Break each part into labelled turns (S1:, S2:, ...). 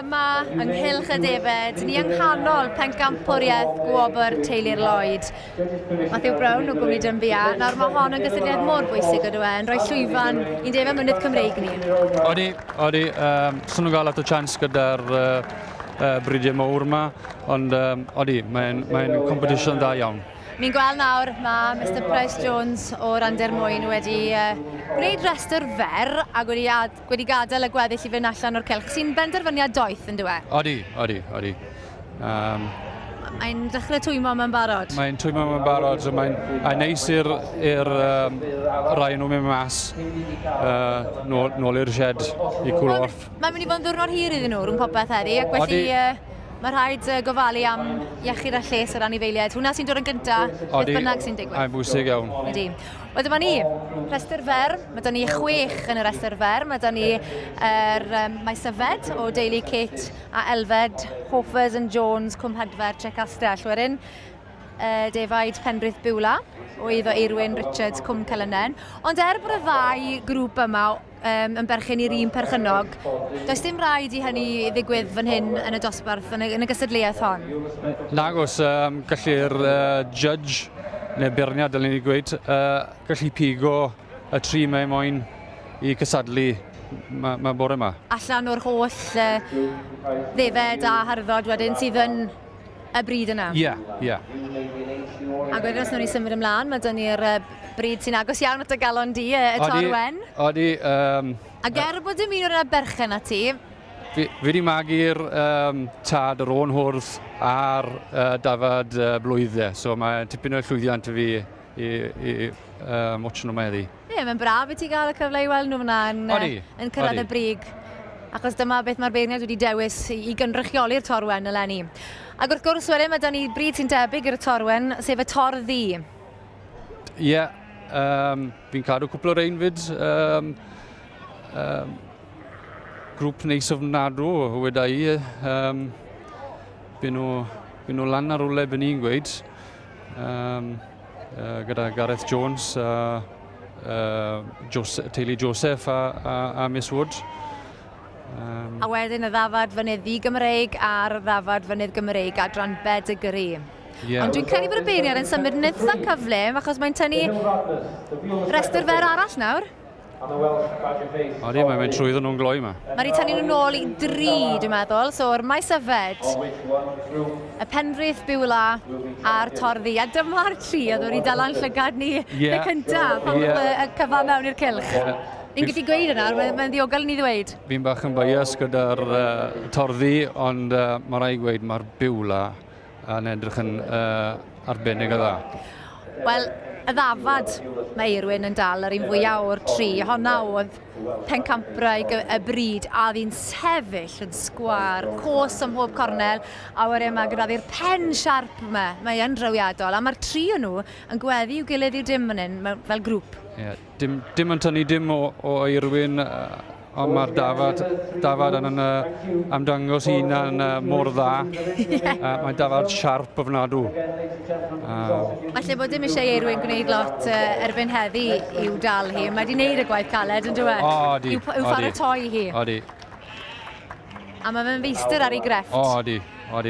S1: yma ynghylch y defed, ni yng nghanol pencampwriaeth Gwobr Teulu Lloyd. Matthew Brown o gwmni Dymbia. Nawr mae hon yn gysylltiad mor bwysig ydw yn rhoi llwyfan i'n defed mynydd Cymreig ni.
S2: Odi. Swn nhw'n gael at y chans gyda'r bridiau mawr yma, ond mae'n competition da iawn.
S1: Ni'n gweld nawr mae Mr Price Jones o Randermwyn wedi gwneud restr fer ac wedi gadael y gweddill i fynd allan o'r cylch, sy'n benderfyniad doeth yn dweud?
S2: Odi.
S1: Mae'n dechrau twymo mewn barod?
S2: Mae'n twymo mewn barod, so mae'n neis i'r rai nhw mewn mas nôl i'r shed i cwrw off. Mae'n
S1: mynd i fod yn ddwrnod hir iddyn nhw rhwng popeth heddi, ac felly mae rhaid gofalu am iechyd a lles o ran ifeiliaid. Hwna sy'n dod yn gyntaf, beth bynnag sy'n digwydd.
S2: Mae'n bwysig iawn.
S1: Wel, dyma ni, restr fer. Mae 'da ni 6 yn y restr fer. Mae 'da ni maes yfed o deulu Kate a Elfed, Hoffers and Jones, Cwm Hedfer, Tre Castell. Wedyn, defaid Penrith Biwla, o iddo Eirwyn Richards, Cwm Celynen. Ond bod y ddau grŵp yma yn berchen i'r un perchynog, does dim rhaid i hynny ddigwydd fan hyn yn y dosbarth, yn y gysadleuaeth hon?
S2: Nagos, gallu'r judge, neu berniad dylen ni gweud, gallu pigo y 3 mewn moyn i cysadlu mae bore yma. Allan
S1: o'r holl ddefed a harddod wedyn sydd yn y bryd yna?
S2: Ie.
S1: Ac wedyn os nhw'n ni symud ymlaen, mae dyn ni'r bryd sy'n agos iawn at y galon di, y Torwen.
S2: Odi.
S1: Ac bod dim un o'r berchen at ti?
S2: Fi wedi magu'r tad yr o'n hwrdd a'r dafad blwyddau, so mae tipyn o llwyddiant i fi i mwtio nhw meddi. Ie,
S1: mae'n braf i ti gael y cyfle i weld nhw fyna yn cyrraedd y brig. Achos dyma beth mae'r beirniad wedi dewis i gynrychioli'r Torwen eleni. Ac wrth gwrs wedyn mae 'da ni bryd sy'n debyg i'r Torwen, sef y Tor Ddu.
S2: Ie, fi'n cadw cwpl o reinfyd. Grŵp neis ofnadw o weda i. Byn nhw lan ar rwle byn ni'n gweud. Gyda Gareth Jones, teulu Joseph a Miss Wood.
S1: A wedyn y ddafad fynydd Gymreig a'r ddafad fynydd Gymreig adran Bedygri. Ond dwi'n credu bod y beirniad yn symud nitha cyflym achos mae'n tynnu restr fer arall nawr.
S2: Odi, mae'n mynd trwyddo nhw'n gloi yma.
S1: Mae'n ei tynnu nhw'n ôl i 3, dwi'n meddwl. So'r maes yfed, y Penrith Biwla a'r Tor Ddu. A dyma'r 3 oedd wedi dalan llygad ni y cyntaf pan oedd y cyfa mewn i'r cylch. Ni'n gallu gweud yna, mae'n ddiogel ni ddweud.
S2: Fi'n bach yn bias gyda'r Tor Ddu, ond mae rai gweud mae'r Biwla yn edrych yn arbennig o dda.
S1: Wel, y ddafad mae Eirwyn yn dal yr un fwyaf o'r 3. Honna oedd pencampwraig y bryd a ddi'n sefyll yn sgwar, cos ym mhob cornel, a wedyn mae gyda'r pen siarp yma, mae yn drawiadol, a mae'r 3 o nhw yn gweddi i'w gilydd i'w dim yn un fel grŵp.
S2: Dim yn tynnu dim o Eirwyn, ond mae'r dafad yn amdangos hunan mor dda. Mae dafad siarp ofnadw.
S1: Falle bod dim eisiau Eirwyn gwneud lot erbyn heddi i'w dal hi. Mae wedi gwneud y gwaith caled yn dweud.
S2: Odi.
S1: I'w pharatoi hi.
S2: Odi.
S1: A mae fe'n feistr ar ei grefft.
S2: Odi.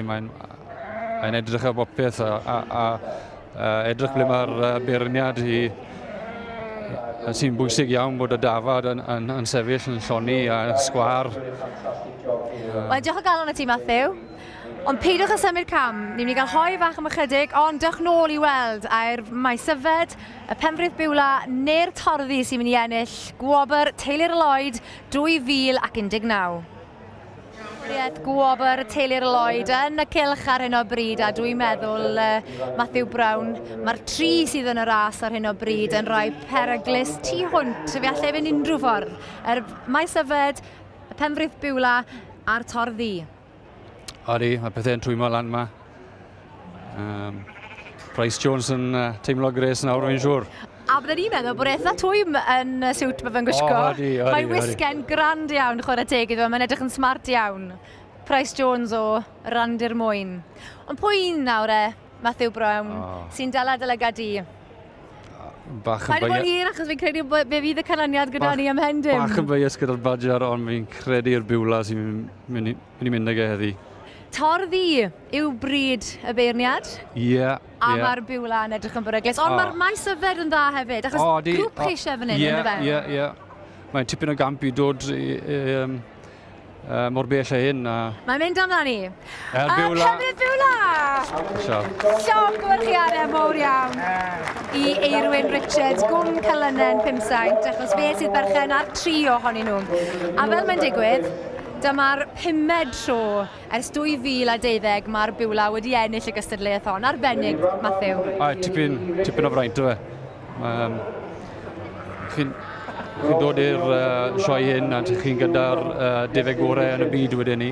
S2: Mae'n edrych ar bopeth a edrych ble mae'r beirniad hi sy'n bwysig iawn bod y dafad yn sefyll yn lloni a sgwar.
S1: Wel, diolch o galon y ti, Matthew. Ond peidwch â symud cam. Ni'n mynd i gael hoi fach am ychydig, ond dewch nôl i weld a'r maes yfed, y Penrith Biwla neu'r Tor Ddu sy'n mynd i ennill Gwobr Teulu Lloyd 2019. Gwobr Teulu Lloyd yn y cylch ar hyn o bryd, a dwi'n meddwl Matthew Brown, mae'r 3 sydd yn y ras ar hyn o bryd yn rhoi peryglus tu hwnt, fi allai fynd unrhyw ffordd. Maes yfed, y Penrith Biwla a'r Tor Ddu.
S2: Odi, mae pethau'n twymo lan yma. Price Jones yn teimlo gres nawr, fi'n siŵr.
S1: A byddwn ni'n meddwl bod eitha twym yn siwt mae fe'n gwisgo. Mae'n wisgen grand iawn, chwarae teg iddo, mae'n edrych yn smart iawn. Price Jones o Randermwyn. Ond pwy nawr Matthew Brown, sy'n dala dylygad i?
S2: bach
S1: Paid bod hyn, achos fi'n credu be fydd y canlyniad gyda ni am hendym.
S2: Bach yn bias gyda'r badger, ond fi'n credu'r biwla sy'n mynd i mynd ag heddi.
S1: Torddi yw bryd y beirniad.
S2: Ie.
S1: A mae'r biwla yn edrych yn beryglus. Ond mae'r maes yfed yn dda hefyd, achos grŵp cheisio fan hyn, ynddo fe?
S2: Ie. Mae'n tipyn o gamp i dod mor bell a hyn.
S1: Mae'n mynd amdani.
S2: Biwla.
S1: Hefyd biwla! Sioc gwerchiadau mowr iawn i Eirwyn Richards, gwm Cylynen 500, achos fe sydd berchen ar 3 ohonyn nhw. A fel mae'n digwydd, dyma'r 5ed tro ers 2012 mae'r biwla wedi ennill y gystadleuaeth hon. Arbennig, Matthew.
S2: Tipyn o fraint o fe. Chi'n dod i'r sioe hyn a chi'n gyda'r defeg gorau yn y byd wedyn ni.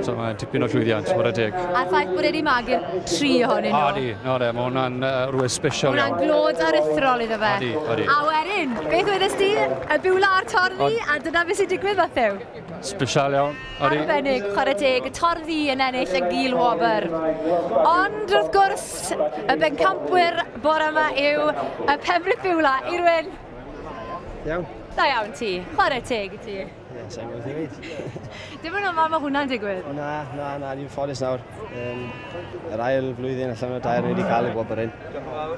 S2: So mae tipyn o llwyddiant, wara teg.
S1: A'r ffaith bod wedi magu'r 3 ohonyn nhw.
S2: Mae hwnna'n rhywbeth special iawn.
S1: Hwnna'n glod aruthrol iddo fe. A wedyn, beth wedys ti? Y biwla a'r torddi, a dyna beth sy'n digwydd Matthew?
S2: Special iawn.
S1: Arbennig, chwarae teg, y torddi yn ennill y Gwobr. Ond wrth gwrs, y bencampwyr bore yma yw y Pembrif biwla, Eirwyn.
S3: Iawn.
S1: Da iawn ti, chwarae teg i ti.
S3: Ie, sa'n gwybod i weid.
S1: Dim yn yma mae hwnna'n digwydd.
S3: Na, ni'n ffodus nawr. Yr ail flwyddyn allan o'r dair ni wedi cael y Gwobr hyn.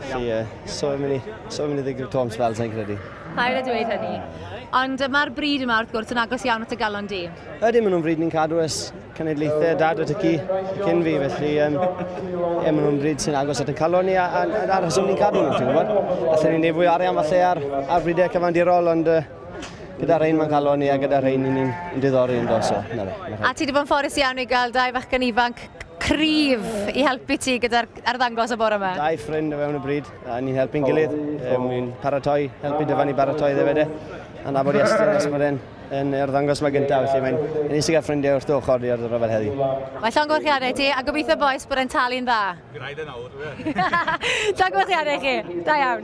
S3: Felly, so mynd i ddigwydd Tom Spel, sa'n credu.
S1: Paid a dweud hynny. Ond mae'r bryd yma wrth gwrs yn agos iawn at y galon di.
S3: Ydy, maen nhw'n bryd ni'n cadw ys cenedlaethau dad at y ci cyn fi, felly maen nhw'n bryd sy'n agos at y calon ni a ar hyswm ni'n cadw nhw, ti'n gwybod? Allen ni'n neud fwy arian falle ar brydau cyfandirol, ond gyda rhain mae'n calon ni a gyda rhain ni'n diddori yn dos o.
S1: A ti wedi bod yn fforus iawn i gael 2 fachgen ifanc cryf i helpu ti gyda'r arddangos y bore yma?
S3: 2 ffrind o fewn y bryd, a ni'n helpu'n gilydd. Ni'n paratoi, helpu dyfan i baratoi ddefede. A nabod i estyn nes mae yn arddangos mae gyntaf, felly mae'n un sy'n cael ffrindiau wrth ochr i ar y rhyfel heddi.
S1: Mae llon gwerchiadau ti, a gobeithio boes bod e'n talu'n dda.
S4: Fi rhaid yn awr,
S1: Llon gwerchiadau chi, da iawn.